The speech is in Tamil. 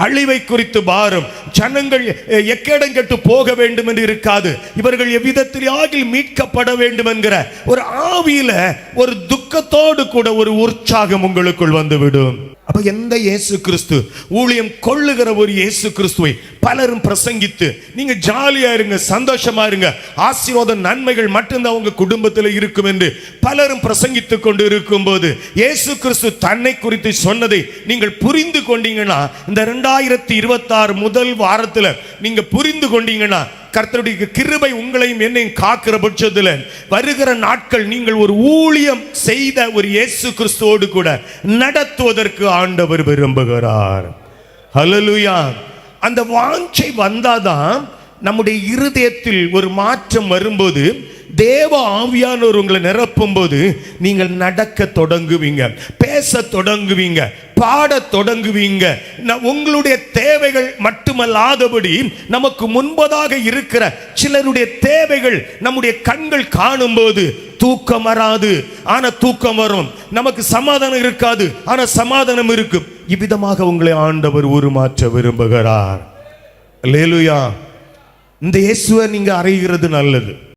அழிவை குறித்து பாரம். ஜனங்கள் எக்கேடம் கெட்டு போக வேண்டும் என்று இருக்காது. இவர்கள் எவ்விதத்தில் ஆகில் மீட்கப்பட வேண்டும் என்கிற ஒரு ஆவியில ஒரு துக்கத்தோடு கூட ஒரு உற்சாகம் உங்களுக்குள் வந்துவிடும். அப்ப எந்த இயேசு கிறிஸ்து, ஊழியம் கொள்ளுகிற ஒரு இயேசு கிறிஸ்துவை பலரும் பிரசங்கித்து நீங்க ஜாலியா இருங்க, சந்தோஷமா இருங்க, ஆசீர்வாத நன்மைகள் மட்டும்தான் உங்க குடும்பத்தில் இருக்கும் என்று பலரும் பிரசங்கித்துக் கொண்டு இருக்கும் போது இயேசு கிறிஸ்து தன்னை குறித்து சொன்னதை நீங்கள் புரிந்து கொண்டீங்கன்னா, இந்த 2026 முதல் வாரத்தில் நீங்க புரிந்து கொண்டீங்கன்னா, கர்த்தருடைய கிருபை உங்களையும் என்னையும் காக்கிற பட்சத்தில் வருகிற நாட்கள் நீங்கள் ஒரு ஊழியம் செய்த ஒரு இயேசு கிறிஸ்துவோடு கூட நடத்துவதற்கு ஆண்டவர் விரும்புகிறார். ஹல்லேலூயா. அந்த வாஞ்சை வந்தாதான் நம்முடைய இருதயத்தில் ஒரு மாற்றம் வரும்போது, தேவ ஆவியானவர் உங்களை நிரப்பும் போது நீங்கள் நடக்க தொடங்குவீங்க, பேச தொடங்குவீங்க, பாட தொடங்குவீங்க. உங்களுடைய தேவைகள் மட்டுமல்லாதபடி நமக்கு முன்பதாக இருக்கிற சிலருடைய தேவைகள் நம்முடைய கண்கள் காணும் போது தூக்கம் வராது, ஆனா தூக்கம் வரும். நமக்கு சமாதானம் இருக்காது, ஆனா சமாதானம் இருக்கும். இவ்விதமாக உங்களை ஆண்டவர் உருமாற்ற விரும்புகிறார். அல்லேலூயா. இந்த இயேசுவை நீங்க அறிகிறது நல்லது.